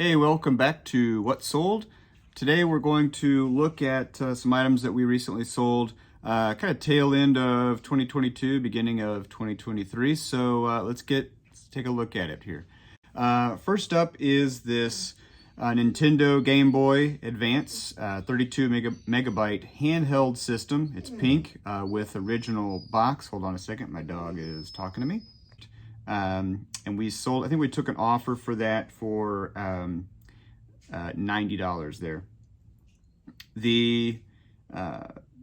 Hey, welcome back to What Sold. Today we're going to look at some items that we recently sold, kind of tail end of 2022, beginning of 2023. So let's take a look at it here. First up is this Nintendo Game Boy Advance 32 megabyte handheld system. It's pink with original box. Hold on a second, my dog is talking to me. And we sold, I think we took an offer for that for $90 there.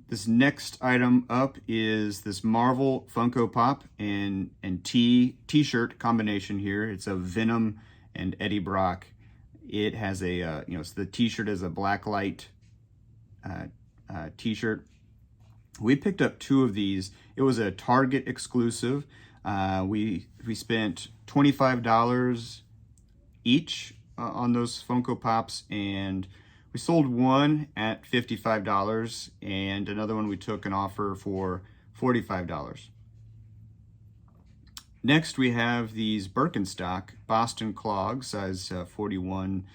This next item up is this Marvel Funko Pop and t-shirt combination here. It's a Venom and Eddie Brock. It has a, so the t-shirt is a blacklight t-shirt. We picked up two of these. It was a Target exclusive. We spent $25 each on those Funko Pops, and we sold one at $55 and another one we took an offer for $45. Next we have these Birkenstock Boston clogs, size 41.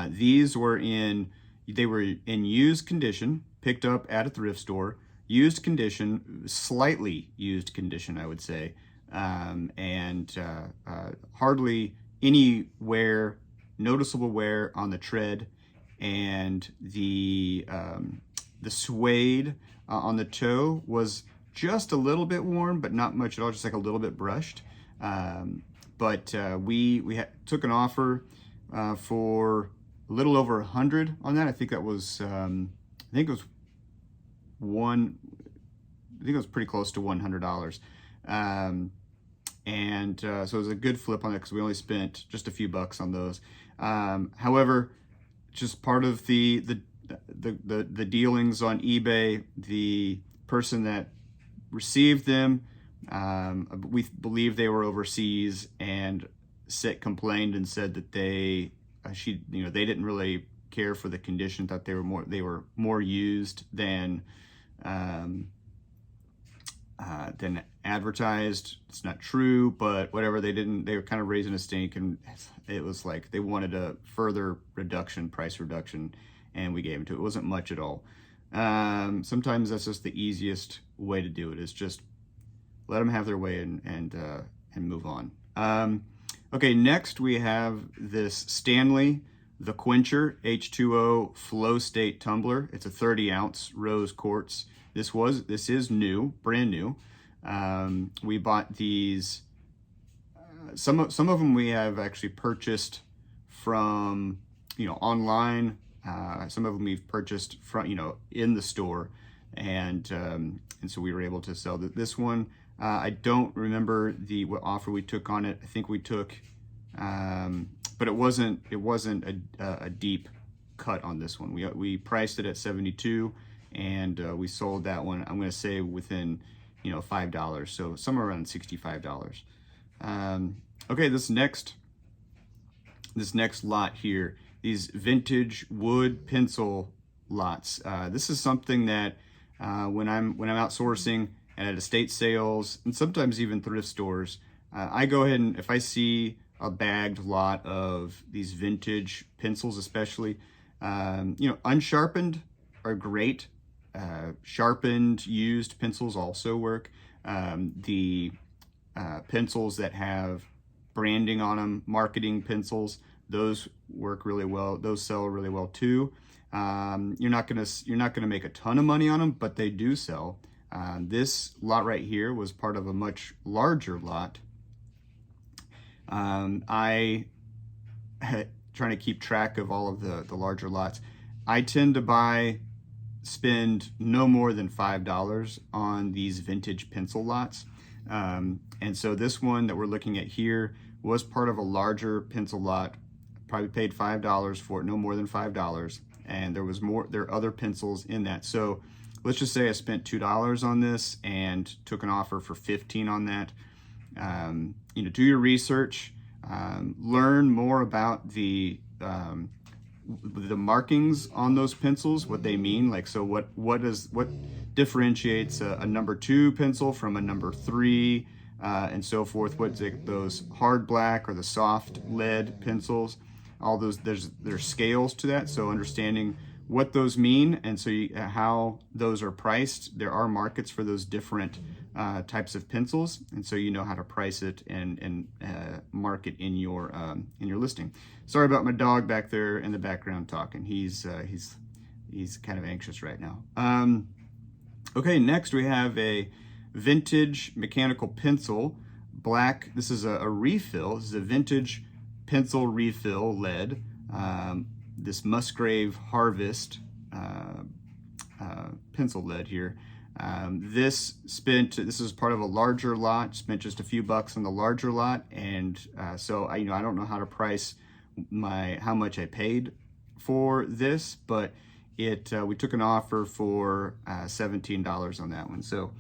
These were in used condition, picked up at a thrift store. Used condition, slightly used condition, I would say. And hardly any wear, noticeable wear on the tread, and the suede on the toe was just a little bit worn, but not much at all, just like a little bit brushed. But we took an offer for a little over 100 on that. I think that was I think it was pretty close to $100. So it was a good flip on it because we only spent just a few bucks on those. However, just part of the dealings on eBay, the person that received them, we believe they were overseas, and complained and said that they didn't really care for the condition, thought they were more used than advertised. It's not true, but whatever, they were kind of raising a stink, and it was like they wanted a further price reduction, and we gave them to it. It wasn't much at all. Sometimes that's just the easiest way to do it, is just let them have their way and move on. Okay, next we have this Stanley The Quencher H2O Flow State Tumbler. It's a 30-ounce rose quartz. This is new, brand new. We bought these. Some of them we have actually purchased from online. Some of them we've purchased from in the store, and so we were able to sell this one. I don't remember what offer we took on it. I think we took, but it wasn't a deep cut on this one. We priced it at $72, and we sold that one, I'm going to say, within $5, so somewhere around $65. Okay, this next lot here, these vintage wood pencil lots. This is something that when I'm out sourcing and at estate sales, and sometimes even thrift stores, I go ahead and if I see a bagged lot of these vintage pencils, especially, unsharpened are great. Sharpened used pencils also work. The pencils that have branding on them, marketing pencils, those work really well. Those sell really well too. You're not gonna make a ton of money on them, but they do sell. This lot right here was part of a much larger lot. I trying to keep track of all of the larger lots. I tend to spend no more than $5 on these vintage pencil lots. And so this one that we're looking at here was part of a larger pencil lot. Probably paid $5 for it, no more than $5. And there are other pencils in that. So let's just say I spent $2 on this and took an offer for $15 on that. Do your research, learn more about the markings on those pencils, what they mean. Like, so what differentiates a number 2 pencil from a number 3, and so forth. What's it, those hard black or the soft lead pencils? all those, there's scales to that. So understanding what those mean, and so how those are priced. There are markets for those different types of pencils, and so you know how to price it and mark it in your listing. Sorry about my dog back there in the background talking. He's kind of anxious right now. Okay, next we have a vintage mechanical pencil, black. This is a refill. This is a vintage pencil refill lead. This Musgrave Harvest pencil lead here. This is part of a larger lot, spent just a few bucks on the larger lot, and so I don't know how to price how much I paid for this, but we took an offer for $17 on that one. So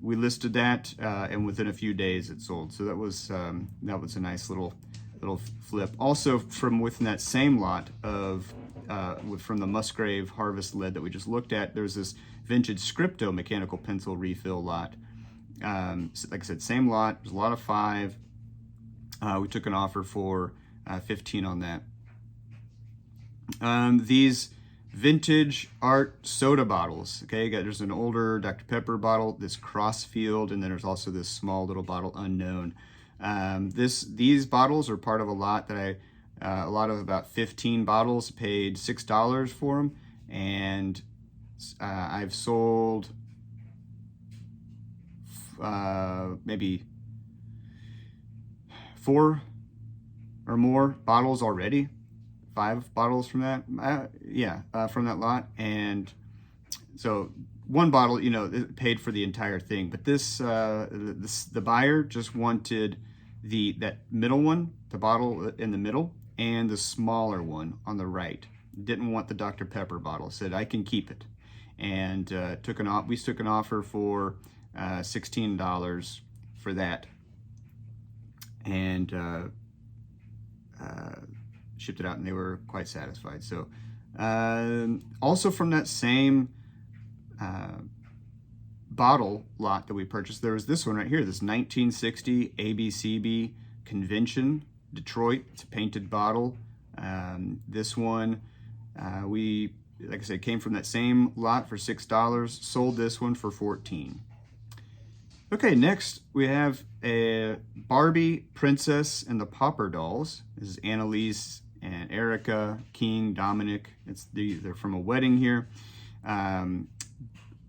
we listed that, and within a few days it sold. So that was a nice little flip. Also, from within that same lot from the Musgrave Harvest lead that we just looked at, there's this vintage Scripto mechanical pencil refill lot. Like I said, same lot. There's a lot of 5. We took an offer for 15 on that. These vintage art soda bottles. Okay, there's an older Dr. Pepper bottle, this Crossfield, and then there's also this small little bottle, Unknown. These bottles are part of a lot that a lot of about 15 bottles, paid $6 for them, and I've sold maybe 4 or more bottles already. 5 bottles from that, from that lot. And so one bottle, it paid for the entire thing. But the buyer just wanted that middle one, the bottle in the middle, and the smaller one on the right. Didn't want the Dr. Pepper bottle. Said I can keep it, and we took an offer for $16 for that, and shipped it out, and they were quite satisfied. So also from that same bottle lot that we purchased, there was this one right here, this 1960 ABCB Convention Detroit. It's a painted bottle. This one, like I said, came from that same lot for $6, sold this one for $14. Okay, next we have a Barbie Princess and the Pauper Dolls. This is Annalise and Erica, King, Dominic. They're from a wedding here.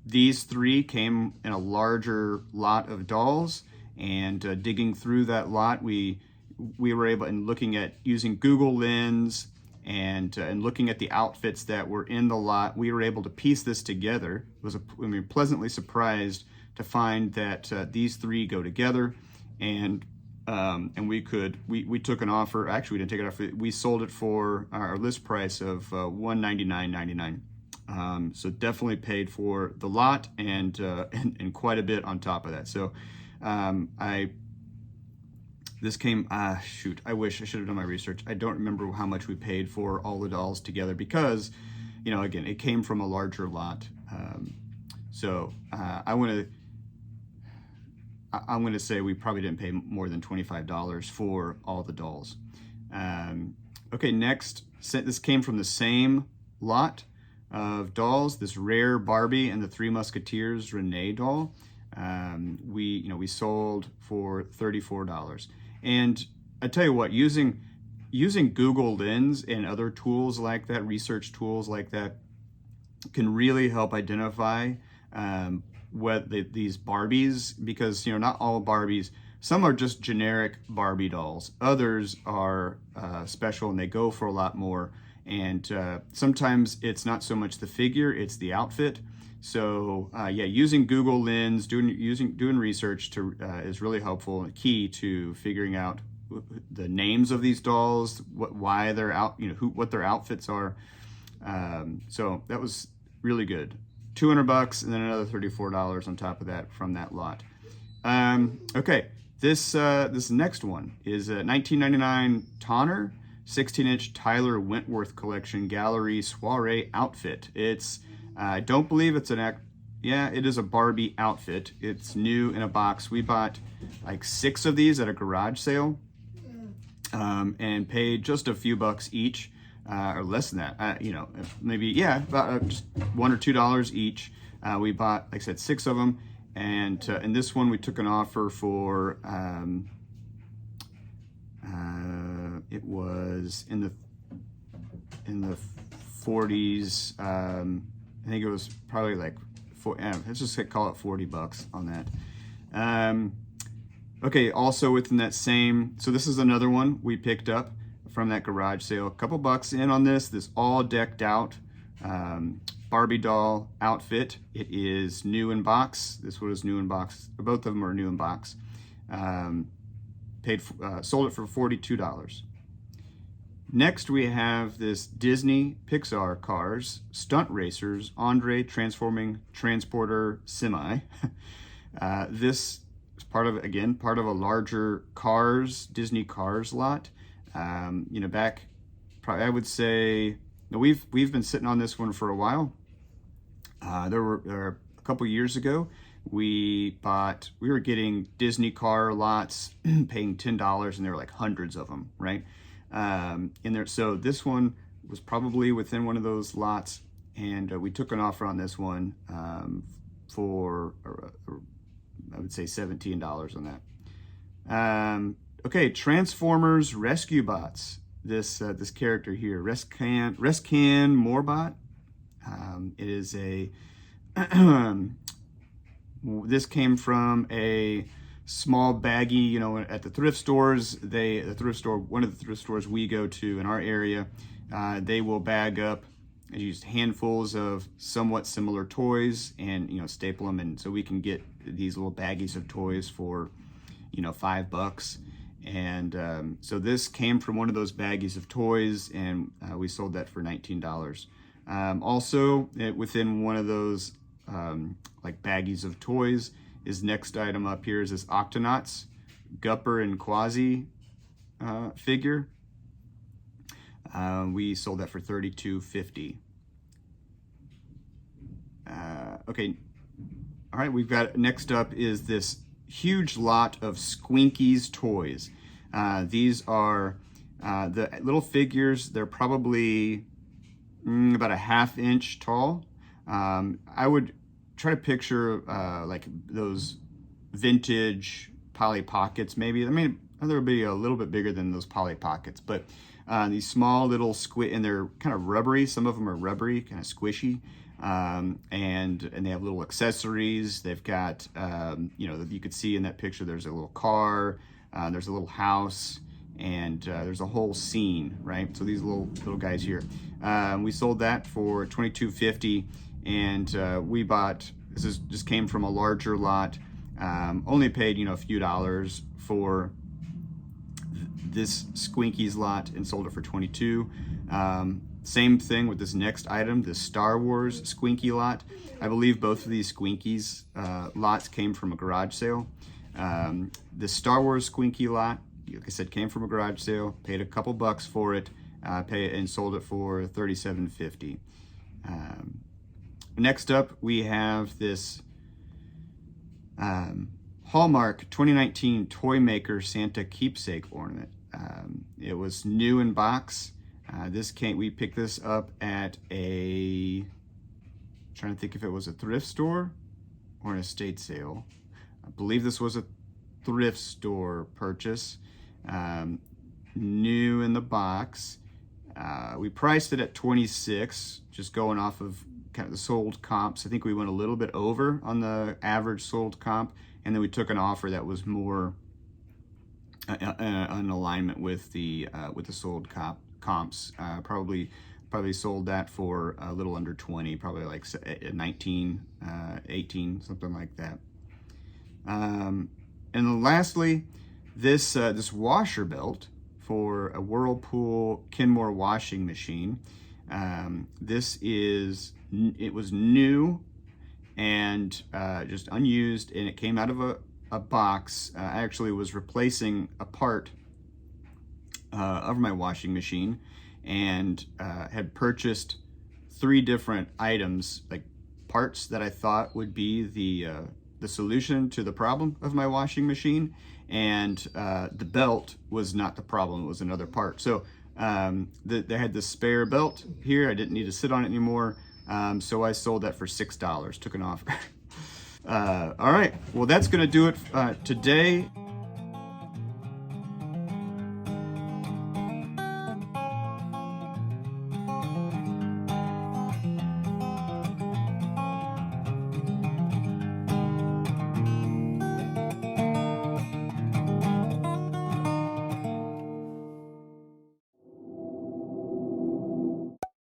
These 3 came in a larger lot of dolls, and digging through that lot, we were able, and looking at using Google Lens and looking at the outfits that were in the lot, we were able to piece this together. We were pleasantly surprised to find that these 3 go together, and we took an offer. Actually, we didn't take it off. We sold it for our list price of $199.99. So definitely paid for the lot and quite a bit on top of that. So this came. Shoot! I wish I should have done my research. I don't remember how much we paid for all the dolls together because, again, it came from a larger lot. I'm going to say we probably didn't pay more than $25 for all the dolls. Okay, next, this came from the same lot of dolls, this rare Barbie and the Three Musketeers Renee doll. We sold for $34. And I tell you what, using Google Lens and other tools like that, research tools like that, can really help identify these Barbies, because not all Barbies. Some are just generic Barbie dolls. Others are special, and they go for a lot more. And sometimes it's not so much the figure, it's the outfit. So using Google Lens, doing research is really helpful and key to figuring out the names of these dolls, why they're out, what their outfits are. So that was really good. $200 and then another $34 on top of that from that lot. Okay, this next one is a 1999 Tonner 16-inch Tyler Wentworth Collection Gallery Soiree outfit. I don't believe it's it is a Barbie outfit. It's new in a box. We bought like 6 of these at a garage sale. and paid just a few bucks each, or less than that. You know, maybe, yeah, about just $1 or $2 each. We bought, like I said, 6 of them, and this one we took an offer for. It was in the 40s. I think it was probably like let's just call it 40 bucks on that. Okay, also within that same, so this is another one we picked up from that garage sale. A couple bucks in on this all decked out Barbie doll outfit. It is new in box. This one is new in box. Both of them are new in box. Sold it for $42. Next, we have this Disney Pixar Cars Stunt Racers Andre Transforming Transporter Semi. This is part of a larger Disney Cars lot. You know, back, probably I would say, we've been sitting on this one for a while. There were a couple years ago, we were getting Disney car lots, paying $10, and there were like hundreds of them, right? In there, so this one was probably within one of those lots, and we took an offer on this one for I would say $17 on that. Okay, Transformers Rescue Bots. This character here, Rescan Moorbot. It is a this came from a small baggie, you know, at the thrift stores. One of the thrift stores we go to in our area, they will bag up just handfuls of somewhat similar toys and, you know, staple them, and so we can get these little baggies of toys for, you know, $5. And so this came from one of those baggies of toys, and we sold that for $19. Also, within one of those like baggies of toys is next item up here is this Octonauts Gupper and Quasi figure. We sold that for $32.50. Okay, all right, we've got, next up is this huge lot of Squinkies toys. These are the little figures. They're probably about a ½ inch tall. I would try to picture like those vintage Polly Pockets, maybe. I mean, they'll be a little bit bigger than those Polly Pockets, but these small little and they're kind of rubbery. Some of them are rubbery, kind of squishy, and they have little accessories. They've got, you know, you could see in that picture, there's a little car, there's a little house, and there's a whole scene, right? So these little guys here, we sold that for $22.50, and we bought, this just came from a larger lot, only paid, you know, a few dollars for this Squinkies lot and sold it for $22. Same thing with this next item, the Star Wars Squinky lot. I believe both of these Squinkies lots came from a garage sale. The Star Wars Squinky lot, like I said, came from a garage sale, paid a couple bucks for it, and sold it for $37.50. Next up, we have this Hallmark 2019 Toy Maker Santa Keepsake ornament. It was new in box. We picked this up at I'm trying to think if it was a thrift store or an estate sale. I believe this was a thrift store purchase. New in the box. We priced it at $26, just going off of kind of the sold comps. I think we went a little bit over on the average sold comp, and then we took an offer that was more in alignment with the sold comps. Probably sold that for a little under 20, probably like 19, 18, something like that. And then lastly, this washer belt for a Whirlpool Kenmore washing machine. It was new and just unused, and it came out of a box. I actually was replacing a part of my washing machine, and had purchased 3 different items, like parts that I thought would be the the solution to the problem of my washing machine, and the belt was not the problem, it was another part. So they had this spare belt here, I didn't need to sit on it anymore, so I sold that for $6, took an offer. All right, well, that's gonna do it today.